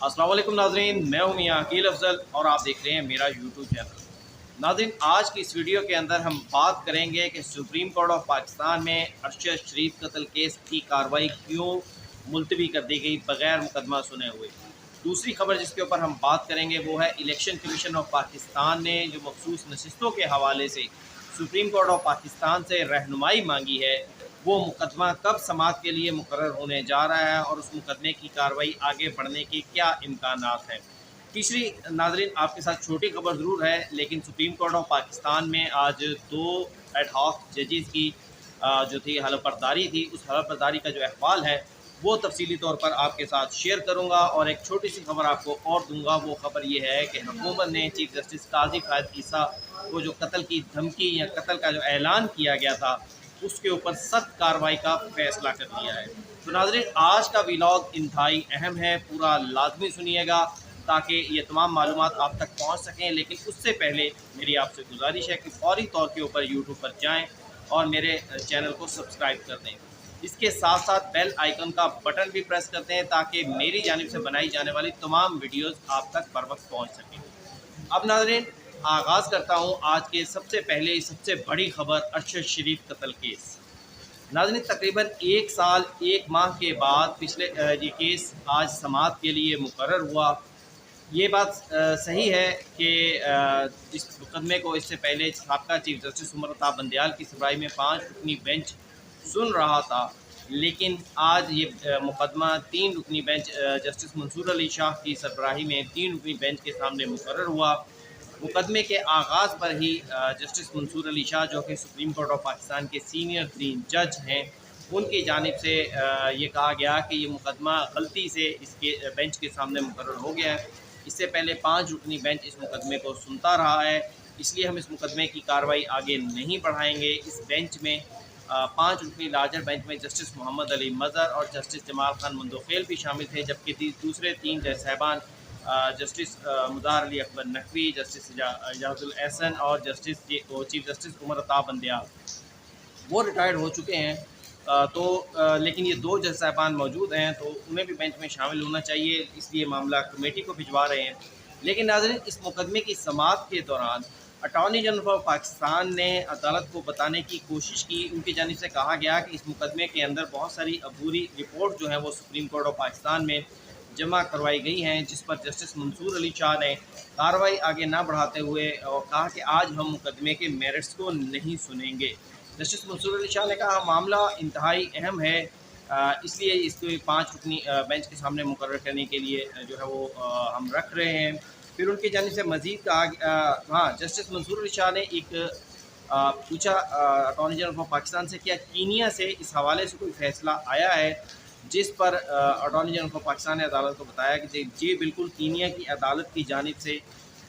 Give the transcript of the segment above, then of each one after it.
अस्सलाम वालेकुम नाज़रीन, मैं हूं मियां अकील अफजल और आप देख रहे हैं मेरा यूट्यूब चैनल। नाज़रीन, आज की इस वीडियो के अंदर हम बात करेंगे कि सुप्रीम कोर्ट ऑफ पाकिस्तान में अरशद शरीफ कत्ल केस की कार्रवाई क्यों मुलतवी कर दी गई बग़ैर मुकदमा सुने हुए। दूसरी खबर जिसके ऊपर हम बात करेंगे वो है इलेक्शन कमीशन ऑफ पाकिस्तान ने जो मखसूस नशिस्तों के हवाले से सुप्रीम कोर्ट ऑफ पाकिस्तान से रहनुमाई मांगी है, वो मुकदमा कब समाअत के लिए मुकर्रर होने जा रहा है और उस मुकदमे की कार्रवाई आगे बढ़ने के क्या इम्कानात हैं। तीसरी नाज़रीन, आपके साथ छोटी खबर ज़रूर है, लेकिन सुप्रीम कोर्ट ऑफ पाकिस्तान में आज दो एड हॉक जजेज़ की जो थी हलफबरदारी थी, उस हलफबरदारी का जो अहवाल है वो तफसीली तौर पर आपके साथ शेयर करूँगा। और एक छोटी सी खबर आपको और दूँगा, वो खबर ये है कि हुकूमत ने चीफ जस्टिस काजी फायद ईसा को जो कत्ल की धमकी या कत्ल का जो ऐलान किया गया था उसके ऊपर सख्त कार्रवाई का फैसला कर लिया है। तो नाज़रीन, आज का व्लॉग इंतहाई अहम है, पूरा लाजमी सुनिएगा ताकि ये तमाम मालूमात आप तक पहुंच सकें। लेकिन उससे पहले मेरी आपसे गुजारिश है कि फौरी तौर के ऊपर यूट्यूब पर जाएं और मेरे चैनल को सब्सक्राइब कर दें। इसके साथ साथ बेल आइकन का बटन भी प्रेस कर दें ताकि मेरी जानिब से बनाई जाने वाली तमाम वीडियोज़ आप तक बर वक्त पहुँच सकें। अब नाज़रीन, आगाज़ करता हूँ आज के सबसे पहले सबसे बड़ी खबर, अरशद शरीफ कत्ल केस। नाज़रीन, तकरीबन 1 साल 1 माह के बाद पिछले ये केस आज समाअत के लिए मुकर्रर हुआ। ये बात सही है कि इस मुकदमे को इससे पहले साबका चीफ जस्टिस उमर अता बंदयाल की सरबराही में 5 रुकनी बेंच सुन रहा था, लेकिन आज ये मुकदमा 3 रुकनी बेंच जस्टिस मंसूर अली शाह की सरबराही में 3 रुकनी बेंच के सामने मुकर्रर हुआ। मुकदमे के आगाज़ पर ही जस्टिस मंसूर अली शाह, जो कि सुप्रीम कोर्ट ऑफ पाकिस्तान के सीनियर तरीन जज हैं, उनकी जानिब से ये कहा गया कि ये मुकदमा गलती से इसके बेंच के सामने मुकर्रर हो गया है। इससे पहले 5 रुकनी बेंच इस मुकदमे को सुनता रहा है, इसलिए हम इस मुकदमे की कार्रवाई आगे नहीं बढ़ाएंगे। इस बेंच में 5 रुकनी लार्जर बेंच में जस्टिस मोहम्मद अली मज़हर और जस्टिस जमाल खान मंदोखेल भी शामिल थे, जबकि दूसरे 3 जज साहबान जस्टिस मुज़ाहर अली अकबर नकवी, जस्टिस इजाज़ुल एहसन और चीफ जस्टिस उमर अता बंदयाल, वो रिटायर्ड हो चुके हैं। लेकिन ये 2 जज साहबान मौजूद हैं, तो उन्हें भी बेंच में शामिल होना चाहिए, इसलिए मामला कमेटी को भिजवा रहे हैं। लेकिन नाज़रीन, इस मुकदमे की समाअत के दौरान अटॉर्नी जनरल ऑफ पाकिस्तान ने अदालत को बताने की कोशिश की। उनकी जानिब से कहा गया कि इस मुकदमे के अंदर बहुत सारी अबूरी रिपोर्ट जो है वो सुप्रीम कोर्ट ऑफ पाकिस्तान में जमा करवाई गई हैं, जिस पर जस्टिस मंसूर अली शाह ने कार्रवाई आगे ना बढ़ाते हुए और कहा कि आज हम मुकदमे के मेरिट्स को नहीं सुनेंगे। जस्टिस मंसूर अली शाह ने कहा मामला इंतहाई अहम है, इसलिए इसको 5 रुकनी बेंच के सामने मुकर्रर करने के लिए जो है वो हम रख रहे हैं। फिर उनकी जानिब से मज़ीद कहा, हाँ, जस्टिस मंसूर अली शाह ने एक पूछा अटॉर्नी जनरल ऑफ पाकिस्तान से, क्या कीनिया से इस हवाले से कोई फ़ैसला आया है, जिस पर अटॉर्नी जनरल ऑफ पाकिस्तान ने अदालत को बताया कि जी बिल्कुल, कीनिया की अदालत की जानिब से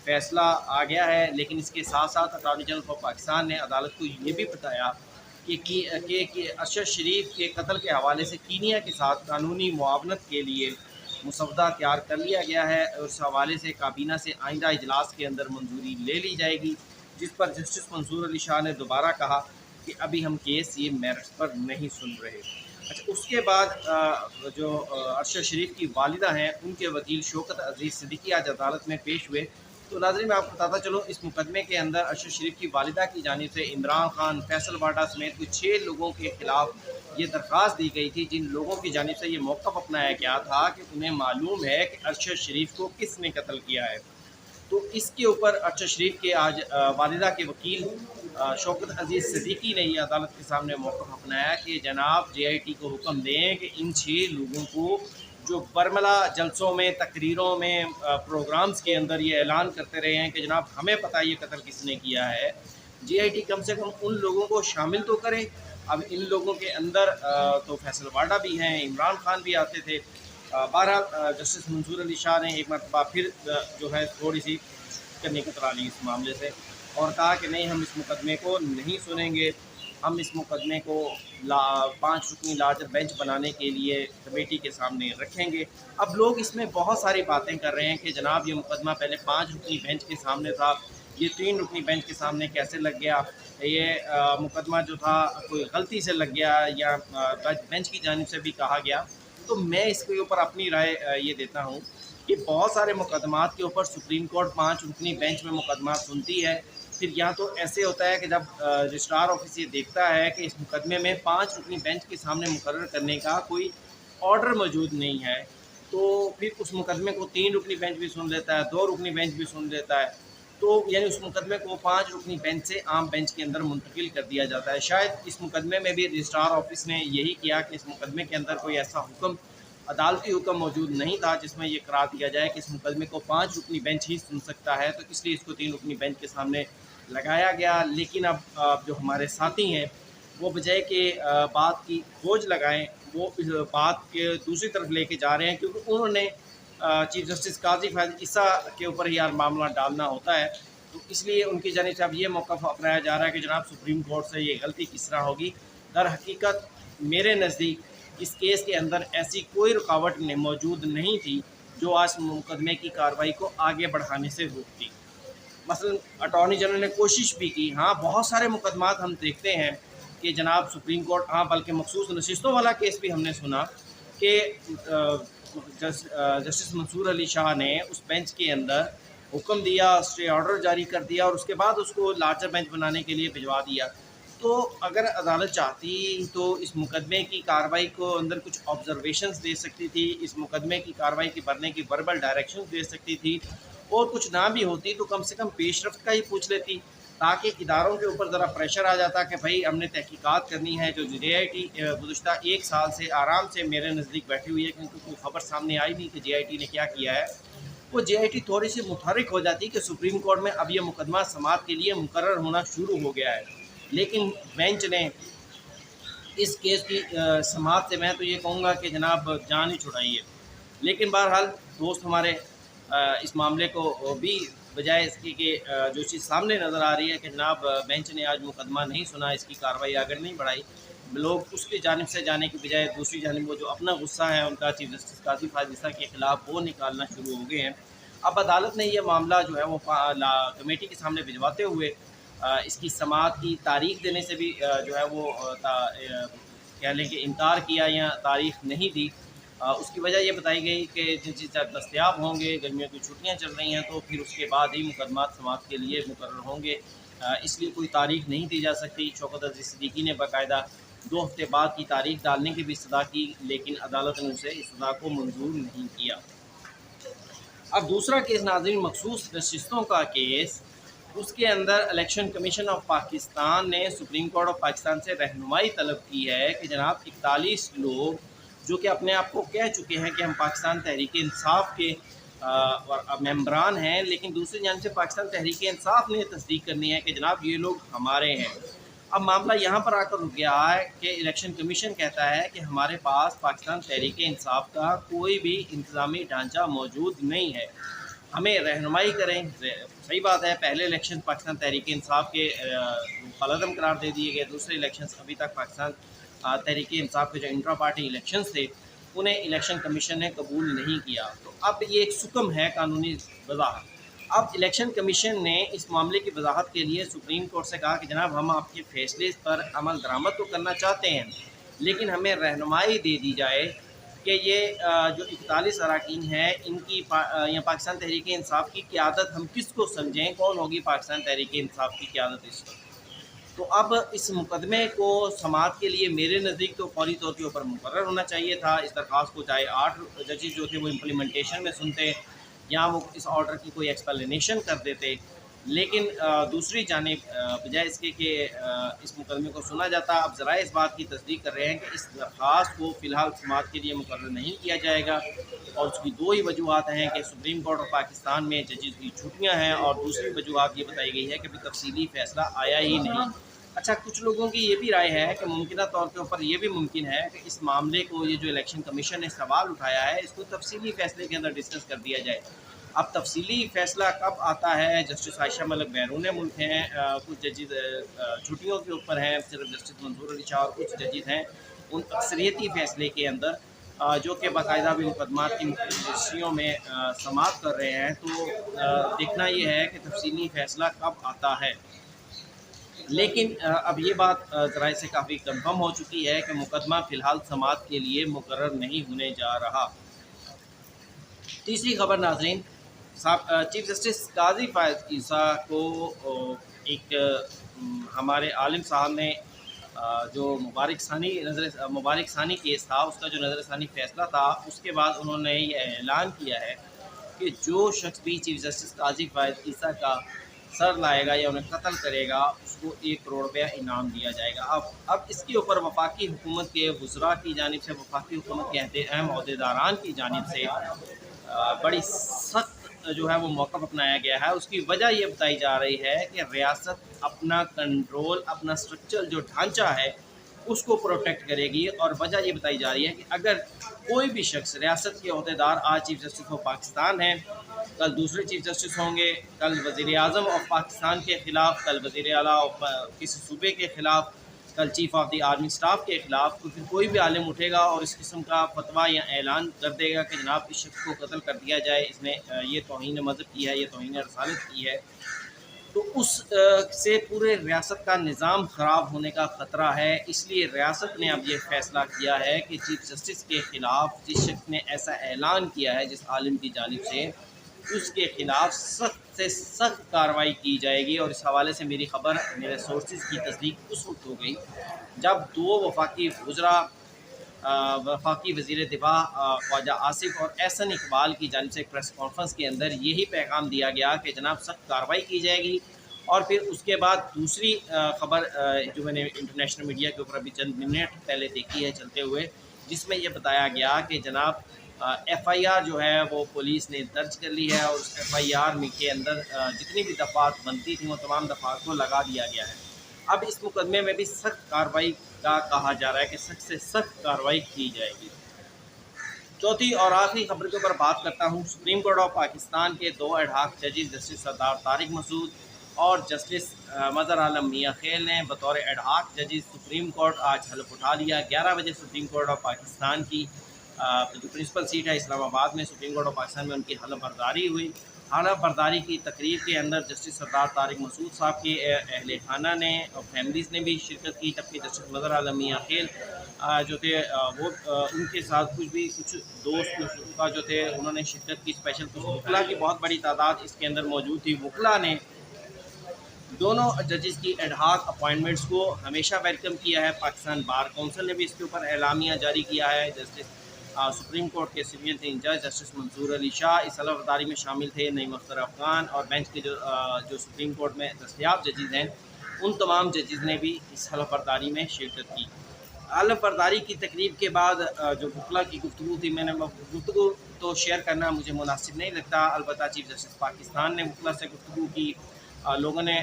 फ़ैसला आ गया है। लेकिन इसके साथ साथ अटॉर्नी जनरल ऑफ पाकिस्तान ने अदालत को ये भी बताया कि अरशद शरीफ के कत्ल के हवाले से कीनिया के साथ कानूनी मुआवनत के लिए मुसवदा तैयार कर लिया गया है और उस हवाले से काबीना से आइंदा इजलास के अंदर मंजूरी ले ली जाएगी, जिस पर जस्टिस मंसूर अली शाह ने दोबारा कहा कि अभी हम केस ये मेरिट्स पर नहीं सुन रहे। अच्छा, उसके बाद जो अरशद शरीफ की वालिदा हैं, उनके वकील शौकत अजीज़ सिद्दीकी आज अदालत में पेश हुए। तो नाज़रीन, मैं आपको बताता चलूँ, इस मुकदमे के अंदर अरशद शरीफ की वालिदा की जानिब से इमरान खान, फैसल वाडा समेत कुछ 6 लोगों के ख़िलाफ़ ये दरख्वास्त दी गई थी, जिन लोगों की जानिब से ये मौक़िफ़ अपनाया गया था कि उन्हें मालूम है कि अरशद शरीफ को किसने कत्ल किया है। तो इसके ऊपर अरशद शरीफ के आज वालिदा के वकील शौकत अजीज़ सिद्दीकी ने ये अदालत के सामने मौक़िफ़ अपनाया कि जनाब JIT को हुक्म दें कि इन 6 लोगों को जो बरमला जलसों में, तकरीरों में, प्रोग्राम्स के अंदर ये ऐलान करते रहे हैं कि जनाब हमें पता है ये कत्ल किसने किया है, JIT कम से कम उन लोगों को शामिल तो करें। अब इन लोगों के अंदर तो फैसल वाडा भी हैं, इमरान खान भी आते थे। बहरहाल जस्टिस मंसूर अली शाह ने एक मरतबा फिर जो है थोड़ी सी करने को करा ली इस मामले से और कहा कि नहीं, हम इस मुकदमे को नहीं सुनेंगे, हम इस मुकदमे को 5 रुकनी लार्जर बेंच बनाने के लिए कमेटी के सामने रखेंगे। अब लोग इसमें बहुत सारी बातें कर रहे हैं कि जनाब ये मुकदमा पहले 5 रुकनी बेंच के सामने था, ये 3 रुकनी बेंच के सामने कैसे लग गया, ये मुकदमा जो था कोई गलती से लग गया या बेंच की जानिब से भी कहा गया। तो मैं इसके ऊपर अपनी राय ये देता हूँ कि बहुत सारे मुकदमात के ऊपर सुप्रीम कोर्ट 5 रुकनी बेंच में मुकदमा सुनती है। फिर यहाँ तो ऐसे होता है कि जब रजिस्ट्रार ऑफिस ये देखता है कि इस मुकदमे में 5 रुकनी बेंच के सामने मुकर्रर करने का कोई ऑर्डर मौजूद नहीं है, तो फिर उस मुकदमे को 3 रुकनी बेंच भी सुन लेता है, 2 रुकनी बेंच भी सुन लेता है। तो यानी उस मुकदमे को 5 रुकनी बेंच से आम बेंच के अंदर मुंतकिल कर दिया जाता है। शायद इस मुकदमे में भी रजिस्ट्रार ऑफिस ने यही किया कि इस मुकदमे के अंदर कोई ऐसा हुक्म, अदालती हुक्म मौजूद नहीं था जिसमें ये करार दिया जाए कि इस मुकदमे को 5 रुकनी बेंच ही सुन सकता है, तो इसलिए इसको 3 रुकनी बेंच के सामने लगाया गया। लेकिन अब जो हमारे साथी हैं वो बजाय कि बात की खोज लगाएं, वो इस बात के दूसरी तरफ लेके जा रहे हैं, क्योंकि उन्होंने चीफ जस्टिस काजी फैज़ ईसा के ऊपर ही यार मामला डालना होता है, तो इसलिए उनकी जानिब से अब ये मौक़िफ़ अपनाया जा रहा है कि जनाब सुप्रीम कोर्ट से ये गलती किस तरह होगी। दर हकीकत मेरे नज़दीक इस केस के अंदर ऐसी कोई रुकावट मौजूद नहीं थी जो आज मुकदमे की कार्रवाई को आगे बढ़ाने से रोकती। मसलन अटॉर्नी जनरल ने कोशिश भी की, हाँ बहुत सारे मुकदमात हम देखते हैं कि जनाब सुप्रीम कोर्ट, हाँ बल्कि मखसूस नशिस्तों वाला केस भी हमने सुना कि जस्टिस मंसूर अली शाह ने उस बेंच के अंदर हुक्म दिया, स्टे ऑर्डर जारी कर दिया और उसके बाद उसको लार्जर बेंच बनाने के लिए भिजवा दिया। तो अगर अदालत चाहती तो इस मुकदमे की कार्रवाई को अंदर कुछ ऑब्जर्वेशंस दे सकती थी, इस मुकदमे की कार्रवाई की बढ़ने की वर्बल डायरेक्शंस दे सकती थी, और कुछ ना भी होती तो कम से कम पेशरफ्त का ही पूछ लेती, ताकि इदारों के ऊपर ज़रा प्रेशर आ जाता कि भाई हमने तहकीकात करनी है। जो JIT गुज़श्ता 1 साल से आराम से मेरे नज़दीक बैठी हुई है, क्योंकि कोई ख़बर सामने आई नहीं कि JIT ने क्या किया है, वो JIT थोड़ी सी मुतहरिक हो जाती कि सुप्रीम कोर्ट में अब ये मुकदमा समाअत के लिए मुकर्रर होना शुरू हो गया है। लेकिन बेंच ने इस केस की समाअत से मैं तो ये कहूँगा कि जनाब जान ही छुड़ाई है। लेकिन बहरहाल दोस्त हमारे इस मामले को भी बजाय इसकी कि जो चीज़ सामने नज़र आ रही है कि जनाब बेंच ने आज मुकदमा नहीं सुना, इसकी कार्रवाई आगे नहीं बढ़ाई, लोग उसकी जानिब से जाने की बजाय दूसरी जानिब वो जो अपना गुस्सा है उनका चीफ जस्टिस काजी फैज़ ईसा के ख़िलाफ़ वो निकालना शुरू हो गए हैं। अब अदालत ने यह मामला जो है वो कमेटी के सामने भिजवाते हुए इसकी समाअत की तारीख़ देने से भी जो है वो कह लें कि इनकार किया या तारीख़ नहीं दी। उसकी वजह ये बताई गई कि जिन चीज़ दस्तयाब होंगे, गर्मियों की छुट्टियाँ चल रही हैं, तो फिर उसके बाद ही मुकदमात समाअत के लिए मुकर्रर होंगे, इसलिए कोई तारीख़ नहीं दी जा सकती। शौकत अज़ीज़ सिद्दीकी ने बाकायदा 2 हफ़्ते बाद की तारीख़ डालने की भी सदा की, लेकिन अदालत ने उसे इस सदा को मंजूर नहीं किया। अब दूसरा केस नाज़रीन मखसूस नशिस्तों का केस, उसके अंदर इलेक्शन कमीशन ऑफ पाकिस्तान ने सुप्रीम कोर्ट ऑफ पाकिस्तान से रहनुमाई तलब की है कि जनाब 41 लोग जो कि अपने आप को कह चुके हैं कि हम पाकिस्तान तहरीक इंसाफ के मेंबरान हैं, लेकिन दूसरी जानिब से पाकिस्तान तहरीक इंसाफ ने तस्दीक करनी है कि जनाब ये लोग हमारे हैं। अब मामला यहाँ पर आकर रुक गया है कि इलेक्शन कमीशन कहता है कि हमारे पास पाकिस्तान तहरीक इंसाफ का कोई भी इंतज़ामी ढांचा मौजूद नहीं है, हमें रहनुमाई करें। सही बात है, पहले इलेक्शन पाकिस्तान तहरीक इंसाफ के कलअदम करार दे दिए गए, दूसरे इलेक्शन अभी तक पाकिस्तान तहरीक इंसाफ के जो इंट्रा पार्टी इलेक्शंस थे उन्हें इलेक्शन कमीशन ने कबूल नहीं किया। तो अब ये एक सुकम है कानूनी वजाहत। अब इलेक्शन कमीशन ने इस मामले की वजाहत के लिए सुप्रीम कोर्ट से कहा कि जनाब हम आपके फ़ैसले पर अमल दरामद तो करना चाहते हैं, लेकिन हमें रहनुमाई दे दी जाए कि ये जो 41 अरकान हैं इनकी या पाकिस्तान तहरीक इंसाफ की क़यादत हम किसको समझें, कौन होगी पाकिस्तान तहरीक इंसाफ की क़यादत इस वक्त। तो अब इस मुकदमे को समाअत के लिए मेरे नज़दीक तो फौरी तौर के ऊपर मुकर्रर होना चाहिए था। इस दरख्वास्त को चाहे 8 जजेस जो थे वो इम्प्लीमेंटेशन में सुनते या वो इस ऑर्डर की कोई एक्सप्लेनेशन कर देते, लेकिन दूसरी जानिब बजाय इसके कि इस मुकदमे को सुना जाता, अब ज़रा इस बात की तस्दीक कर रहे हैं कि इस दरख्वास्त को फ़िलहाल समाअत के लिए मुकर्रर नहीं किया जाएगा, और उसकी 2 ही वजूहत हैं कि सुप्रीम कोर्ट ऑफ पाकिस्तान में जजेस की छुट्टियाँ हैं, और दूसरी वजूहत ये बताई गई है कि अभी तफसीली फ़ैसला आया ही नहीं। अच्छा, कुछ लोगों की ये भी राय है कि मुमकिना तौर के ऊपर ये भी मुमकिन है कि इस मामले को, ये जो इलेक्शन कमीशन ने सवाल उठाया है, इसको तफसीली फ़ैसले के अंदर डिस्कस कर दिया जाए। अब तफसीली फ़ैसला कब आता है, जस्टिस आयशा मलिक बैरून मुल्क हैं, कुछ जजेस छुट्टियों के ऊपर हैं, सिर्फ जस्टिस मंसूर अली शाह और कुछ जजेस हैं उन अक्सरियती फ़ैसले के अंदर, जो कि बाकायदा भी मुकदमात की रजिस्ट्रियों में समाअत कर रहे हैं। तो देखना ये है कि तफसीली फ़ैसला कब आता है। लेकिन अब ये बात ज़रा से काफ़ी कन्फर्म हो चुकी है कि मुकदमा फ़िलहाल समाअत के लिए मुकर्रर नहीं होने जा रहा। तीसरी खबर नाज़रीन, चीफ जस्टिस काजी फ़ायज़ ईसा को एक हमारे आलिम साहब ने जो मुबारक सानी केस था, उसका जो नज़र सानी फ़ैसला था, उसके बाद उन्होंने ये ऐलान किया है कि जो शख्स भी चीफ जस्टिस काजी फ़ायज़ ईसा का सर लाएगा या उन्हें कत्ल करेगा, उसको 1 करोड़ रुपया इनाम दिया जाएगा। अब इसके ऊपर वफाकी हुकूमत के वज़रा की जानिब से, वफाकी हुकूमत के अहम अहदेदारान की जानिब से बड़ी सख्त जो है वो मौक़िफ़ अपनाया गया है। उसकी वजह ये बताई जा रही है कि रियासत अपना कंट्रोल, अपना स्ट्रक्चर जो ढांचा है उसको प्रोटेक्ट करेगी, और वजह ये बताई जा रही है कि अगर कोई भी शख्स रियासत के अहदेदार, आज चीफ जस्टिस ऑफ पाकिस्तान हैं, कल दूसरे चीफ जस्टिस होंगे, कल वज़ीर आज़म ऑफ पाकिस्तान के ख़िलाफ़, कल वज़ीर आला ऑफ किसी सूबे के ख़िलाफ़, कल chief of the army staff के ख़िलाफ़, तो फिर कोई भी आलिम उठेगा और इस किस्म का फतवा या ऐलान कर देगा कि जनाब इस शख्स को कत्ल कर दिया जाए, इसने ये तौहीन मज़हब की है, ये तौहीन रसालत की है, तो उस से पूरे रियासत का निज़ाम ख़राब होने का ख़तरा है। इसलिए रियासत ने अब ये फ़ैसला किया है कि चीफ जस्टिस के ख़िलाफ़ जिस शख्स ने ऐसा ऐलान किया है जिस आलिम की जानिब से, उसके ख़िलाफ़ सख्त से सख्त कार्रवाई की जाएगी। और इस हवाले से मेरी ख़बर, मेरे सोर्सेज़ की तस्दीक उस वक्त हो गई जब 2 वफाकी वज़रा, वफाकी वज़ीर दिफा ख्वाजा आसिफ और एहसन इकबाल की जानिब से एक प्रेस कॉन्फ्रेंस के अंदर यही पैगाम दिया गया कि जनाब सख्त कार्रवाई की जाएगी। और फिर उसके बाद दूसरी ख़बर जो मैंने इंटरनेशनल मीडिया के ऊपर अभी चंद मिनट पहले देखी है चलते हुए, जिसमें यह बताया गया कि जनाब FIR जो है वो पुलिस ने दर्ज कर ली है, और उस FIR में के अंदर जितनी भी दफ़ात बनती थी वो तमाम दफ़ात को लगा दिया गया है। अब इस मुकदमे में भी सख्त कार्रवाई का कहा जा रहा है कि सख्त से सख्त कार्रवाई की जाएगी। चौथी और आखिरी खबर के ऊपर बात करता हूँ। सुप्रीम कोर्ट ऑफ पाकिस्तान के 2 एडहॉक जजेस जस्टिस सरदार तारिक मसूद और जस्टिस मज़हर आलम मियाँ खेल ने बतौर एडहॉक जजेस सुप्रीम कोर्ट आज हलफ उठा लिया। 11 बजे सुप्रीम कोर्ट ऑफ पाकिस्तान की जो प्रिंसिपल सीट है इस्लामाबाद में, सुप्रीम कोर्ट ऑफ पाकिस्तान में उनकी हलफ बर्दारी हुई। हलफ बर्दारी की तकरीर के अंदर जस्टिस सरदार तारिक मसूद साहब के अहले खाना ने और फैमिलीज़ ने भी शिरकत की, जबकि जस्टिस मज़हर आलम मियाँ खेल जो थे वो उनके साथ कुछ दोस्त का जो थे उन्होंने शिरकत की। स्पेशल कुछ वकला की बहुत बड़ी तादाद इसके अंदर मौजूद थी। वकला ने दोनों जजेस की एडहॉक अपॉइंटमेंट्स को हमेशा वेलकम किया है। पाकिस्तान बार काउंसिल ने भी इसके ऊपर एलामिया जारी किया है। जस्टिस सुप्रीम कोर्ट के सीनियर जज जस्टिस मंसूर अली शाह इस हलफबर्दारी में शामिल थे। नईम अख्तर अफगान और बेंच के जो सुप्रीम कोर्ट में दस्तयाब जजेस हैं, उन तमाम जजेस ने भी इस हलफबर्दारी में शिरकत की। हलफबर्दारी की तकरीब के बाद जो वकला की गुफ्तगू थी, मैंने गुफ्तगू तो शेयर करना मुझे मुनासिब नहीं लगता। अलबत्ता चीफ जस्टिस पाकिस्तान ने वकला से गुफ्तगू की, लोगों ने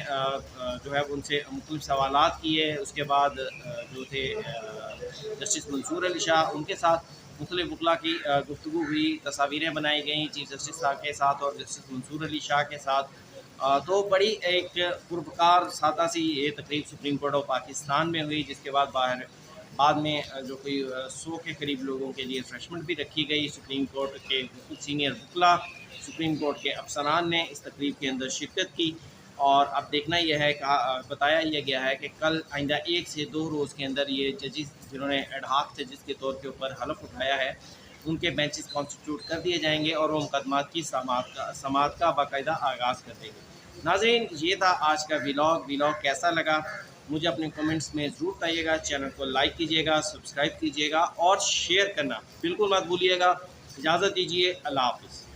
जो है उनसे मुख्तलिफ सवालात किए। उसके बाद जो थे जस्टिस मंसूर अली शाह, उनके साथ मुख्तलिफ वकला की गुफ्तगू हुई, तस्वीरें बनाई गई चीफ जस्टिस साहब के साथ और जस्टिस मंसूर अली शाह के साथ। तो बड़ी एक पुरवकार सादा सी ये तकरीब सुप्रीम कोर्ट ऑफ पाकिस्तान में हुई, जिसके बाद में जो कोई 100 के करीब लोगों के लिए रिफ्रेशमेंट भी रखी गई। सुप्रीम कोर्ट के कुछ सीनियर वकला, सुप्रीम कोर्ट के अफसरान ने इस तकरीब के अंदर शिरकत की। और अब देखना यह है, बताया यह गया है कि कल आइंदा 1 से 2 रोज़ के अंदर ये जजेस जिन्होंने एडहॉक जजेस के तौर के ऊपर हलफ उठाया है, उनके बेंचेस कॉन्स्टिट्यूट कर दिए जाएंगे और वो मुकदमात की समाअत का बाकायदा आगाज़ कर देंगे। नाज़रीन, ये था आज का व्लॉग कैसा लगा मुझे अपने कमेंट्स में ज़रूर बताइएगा। चैनल को लाइक कीजिएगा, सब्सक्राइब कीजिएगा और शेयर करना बिल्कुल मत भूलिएगा। इजाज़त दीजिए, अल्लाह हाफ़िज़।